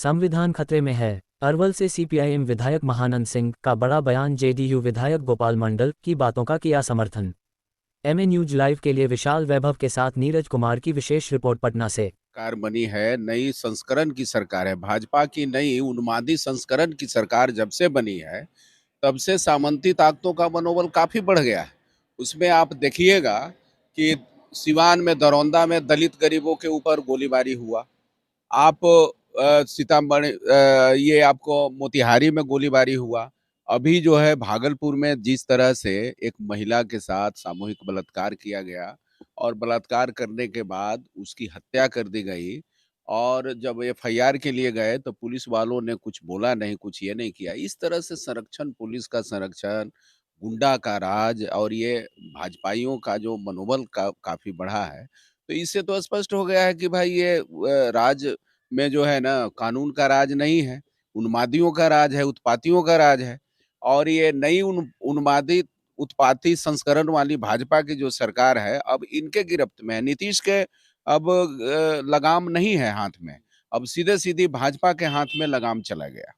संविधान खतरे में है। अरवल से सीपीआईएम विधायक महानंद सिंह का बड़ा बयान। जेडीयू विधायक गोपाल मंडल की बातों का किया समर्थन। एमए न्यूज लाइव के लिए विशाल वैभव के साथ नीरज कुमार की विशेष रिपोर्ट पटना से। सरकार बनी है, नई संस्करण की सरकार है। भाजपा की नई उन्मादी संस्करण की सरकार जब से बनी है, तब से सामंती ताकतों का मनोबल काफी बढ़ गया है। उसमें आप देखिएगा कि सिवान में, दरौंदा में दलित गरीबों के ऊपर गोलीबारी हुआ। आप सीतामढ़ी, ये आपको मोतिहारी में गोलीबारी हुआ। अभी जो है भागलपुर में जिस तरह से एक महिला के साथ सामूहिक बलात्कार किया गया और बलात्कार करने के बाद उसकी हत्या कर दी गई, और जब एफआईआर के लिए गए तो पुलिस वालों ने कुछ बोला नहीं, कुछ ये नहीं किया। इस तरह से संरक्षण, पुलिस का संरक्षण, गुंडा का राज और ये भाजपाइयों का जो मनोबल काफी बढ़ा है। तो इससे तो स्पष्ट हो गया है कि भाई ये राज में जो है ना, कानून का राज नहीं है, उन्मादियों का राज है, उत्पातियों का राज है। और ये नई उन्मादी उत्पाती संस्करण वाली भाजपा की जो सरकार है, अब इनके गिरफ्त में है। नीतीश के अब लगाम नहीं है हाथ में, अब सीधे-सीधी भाजपा के हाथ में लगाम चला गया।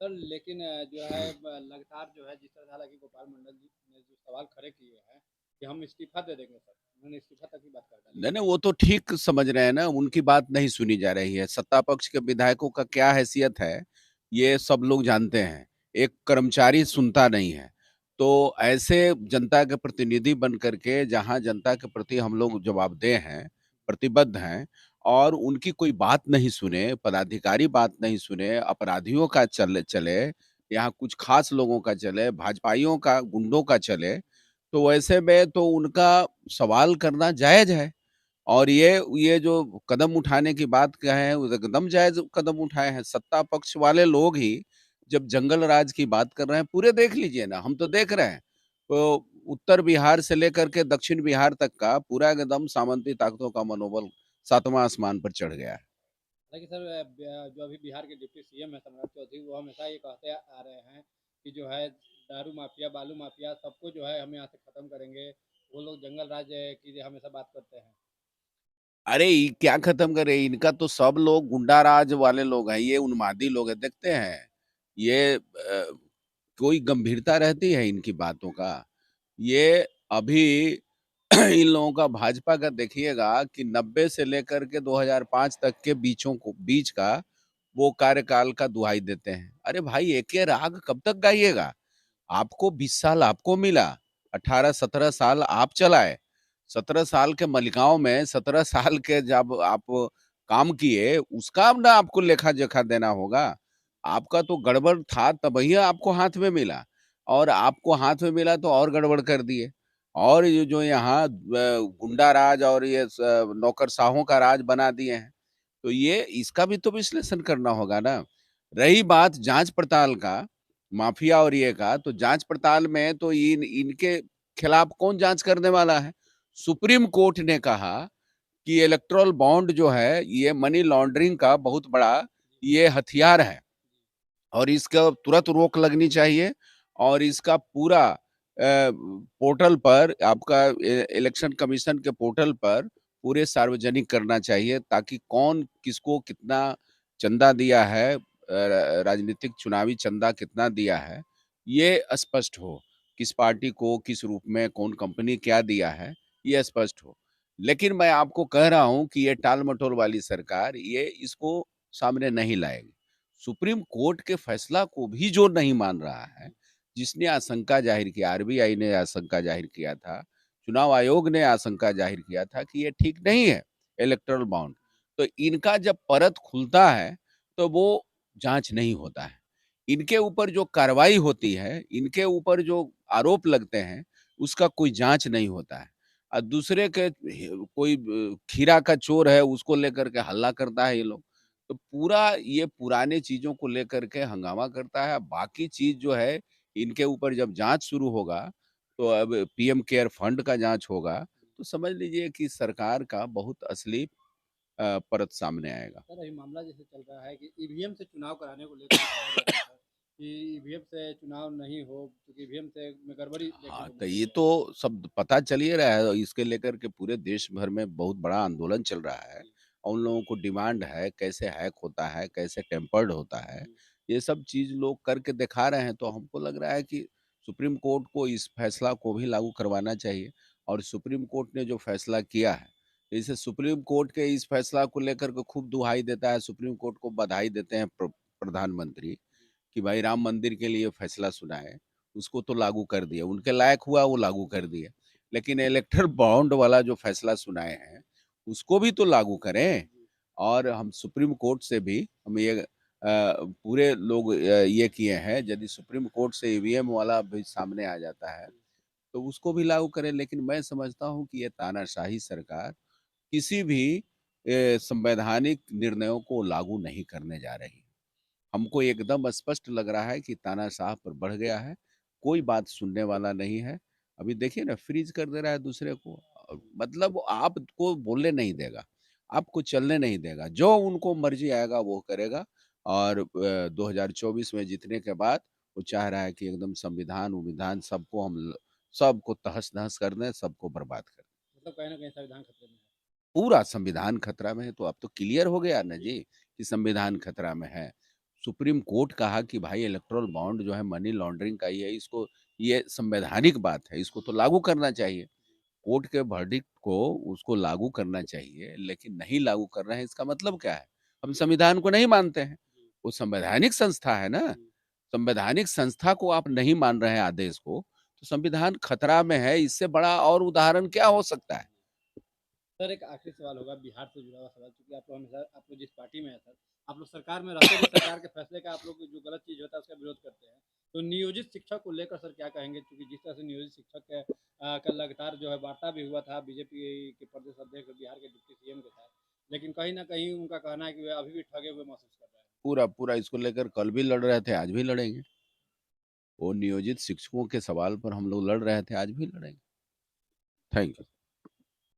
सर लेकिन जो है लगातार जो है जिस तरह से हालांकि गोपाल मंडल जी ने जो सवाल खड़े किए हैं कि हम इस्तीफा दे देंगे सर, उन्होंने इस्तीफा तक की बात कर डाली। नहीं, नहीं, वो तो ठीक समझ रहे हैं ना, उनकी बात नहीं सुनी जा रही है। सत्ता पक्ष के विधायकों का क्या हैसियत है, ये सब लोग जानते हैं। एक कर्मचारी सुनता नहीं है। तो ऐसे जनता के प्रतिनिधि बन करके, जहाँ जनता के प्रति हम लोग जवाबदेह हैं, प्रतिबद्ध हैं, और उनकी कोई बात नहीं सुने, पदाधिकारी बात नहीं सुने, अपराधियों का चले, यहाँ कुछ खास लोगों का चले, भाजपाइयों का, गुंडों का चले, तो वैसे में तो उनका सवाल करना जायज़ है। और ये जो कदम उठाने की बात क्या है, वो एकदम जायज़ कदम उठाए हैं। सत्ता पक्ष वाले लोग ही जब जंगल राज की बात कर रहे हैं, पूरे देख लीजिए ना, हम तो देख रहे हैं। तो उत्तर बिहार से लेकर के दक्षिण बिहार तक का पूरा एकदम सामंती ताकतों का मनोबल 7वाँ आसमान पर चढ़ गया है। हालांकि सर जो अभी बिहार के डिप्टी सीएम है सम्राट चौधरी, वो हमेशा ये कहते आ रहे हैं कि जो है दारू माफिया, बालू माफिया, सबको जो है हम यहाँ से खत्म करेंगे। वो लोग जंगल राज की हमेशा बात करते हैं। अरे ये क्या खत्म करे, इनका तो सब लोग गुंडा राज वाले लोग हैं, ये उन्मादी लोग हैं, देखते हैं। ये कोई गंभीरता रहती है इनकी बातों का। ये अभी इन लोगों का, भाजपा का देखिएगा कि 90 से लेकर के 2005 तक के बीच का वो कार्यकाल का दुहाई देते हैं। अरे भाई, एक ही राग कब तक गाइएगा? आपको 20 साल आपको मिला, 18-17 साल आप चलाए। 17 साल के मलिकाओं में 17 साल के जब आप काम किए, उसका अब ना आपको लेखा-जोखा देना होगा। आपका तो गड़बड़ था, तभी आपको हाथ में मिला, और आपको हाथ में मिला तो और गड़बड़ कर दिए। और ये जो यहाँ गुंडा राज और ये नौकरशाहों का राज बना दिए हैं, तो ये इसका भी तो विश्लेषण करना होगा ना। रही बात जांच पड़ताल का, माफिया और ये का, तो जांच पड़ताल में तो इनके खिलाफ कौन जांच करने वाला है? सुप्रीम कोर्ट ने कहा कि इलेक्टोरल बॉन्ड जो है, ये मनी लॉन्ड्रिंग का बहुत बड़ा ये हथियार है, और इसका तुरंत रोक लगनी चाहिए। और इसका पूरा पोर्टल पर, आपका इलेक्शन कमीशन के पोर्टल पर पूरे सार्वजनिक करना चाहिए, ताकि कौन किसको कितना चंदा दिया है, राजनीतिक चुनावी चंदा कितना दिया है, ये स्पष्ट हो। किस पार्टी को किस रूप में कौन कंपनी क्या दिया है, ये स्पष्ट हो। लेकिन मैं आपको कह रहा हूं कि ये टाल-मटोल वाली सरकार ये इसको सामने नहीं लाएगी। सुप्रीम कोर्ट के फैसला को भी जो नहीं मान रहा है, जिसने आशंका जाहिर किया, आरबीआई ने आशंका जाहिर किया था, चुनाव आयोग ने आशंका जाहिर किया था कि ये ठीक नहीं है इलेक्टोरल बॉन्ड, तो इनका जब परत खुलता है, तो वो जांच नहीं होता है। इनके ऊपर जो कार्रवाई होती है, इनके ऊपर जो आरोप लगते हैं, उसका कोई जांच नहीं होता है। दूसरे के कोई खीरा का चोर है, उसको लेकर के हल्ला करता है ये लोग। तो पूरा ये पुराने चीज़ों को लेकर के हंगामा करता है। बाकी चीज़ जो है, इनके ऊपर जब जाँच शुरू होगा, तो अब पीएम केयर फंड का जाँच होगा, तो समझ लीजिए कि सरकार का बहुत असली परत सामने आएगा। सर अभी मामला जैसे चल रहा है कि ईवीएम से चुनाव कराने को लेकर कहा जा रहा है सर कि ईवीएम से चुनाव नहीं हो, क्योंकि ईवीएम से में गड़बड़ी देखने हाँ, को तो मिली ये है। तो सब पता चल ही रहा है, इसके लेकर के पूरे देश भर में बहुत बड़ा आंदोलन चल रहा है, और उन लोगों को डिमांड है, कैसे हैक होता है, कैसे टेम्पर्ड होता है, ये सब चीज़ लोग करके दिखा रहे हैं। तो हमको लग रहा है कि सुप्रीम कोर्ट को इस फैसला को भी लागू करवाना चाहिए और सुप्रीम कोर्ट ने जो फैसला किया है, जैसे सुप्रीम कोर्ट के इस फैसला को लेकर के खूब दुहाई देता है, सुप्रीम कोर्ट को बधाई देते हैं प्रधानमंत्री कि भाई राम मंदिर के लिए फैसला सुनाए, उसको तो लागू कर दिया, उनके लायक हुआ वो लागू कर दिया। लेकिन इलेक्टोरल बॉन्ड वाला जो फैसला सुनाए हैं, उसको भी तो लागू करें। और हम सुप्रीम कोर्ट से भी हम ये पूरे लोग ये किए हैं, यदि सुप्रीम कोर्ट से ईवीएम वाला भी सामने आ जाता है, तो उसको भी लागू करें। लेकिन मैं समझता हूँ कि ये तानाशाही सरकार किसी भी संवैधानिक निर्णयों को लागू नहीं करने जा रही। हमको एकदम स्पष्ट लग रहा है कि तानाशाह पर बढ़ गया है, कोई बात सुनने वाला नहीं है। अभी देखिए ना फ्रीज़ कर दे रहा है दूसरे को मतलब वो आपको बोलने नहीं देगा, आपको चलने नहीं देगा, जो उनको मर्ज़ी आएगा वो करेगा और 2024 में जीतने के बाद वो चाह रहा है कि एकदम संविधान-वंविधान सबको हम ल सबको तहस-नहस कर दें, सबको बर्बाद कर दें। मतलब कहीं न कहीं संविधान खतरे में है। पूरा संविधान खतरा में है, तो अब तो क्लियर हो गया ना जी कि संविधान खतरा में है। सुप्रीम कोर्ट कहा कि भाई इलेक्टोरल बॉन्ड जो है मनी लॉन्ड्रिंग का ही है, इसको ये संवैधानिक बात है, इसको तो लागू करना चाहिए। कोर्ट के वर्डिक्ट को उसको लागू करना चाहिए, लेकिन नहीं लागू कर रहे हैं, इसका मतलब क्या है? हम संविधान को नहीं मानते हैं। वो संवैधानिक संस्था है ना, संवैधानिक संस्था को आप नहीं मान रहे हैं आदेश को, तो संविधान खतरा में है, इससे बड़ा और उदाहरण क्या हो सकता है? सर एक आखिरी सवाल होगा बिहार से जुड़ा हुआ सवाल क्योंकि आप लोग हमेशा आप लोग जिस पार्टी में है सर, आप लोग सरकार में रहते हुए सरकार के फैसले का आप लोग जो गलत चीज़ होता है उसका विरोध करते हैं। तो नियोजित शिक्षक को लेकर सर क्या कहेंगे? क्योंकि जिस तरह से नियोजित शिक्षक का लगातार जो है वार्ता भी हुआ था बीजेपी के प्रदेश अध्यक्ष और बिहार के डिप्टी सीएम के साथ। लेकिन कहीं न कहीं उनका कहना है कि वे अभी भी ठगे हुए महसूस कर रहे हैं। पूरा इसको लेकर कल भी लड़ रहे थे, आज भी लड़ेंगे। वो नियोजित शिक्षकों के सवाल पर हम लोग लड़ रहे थे, आज भी लड़ेंगे। Thank you.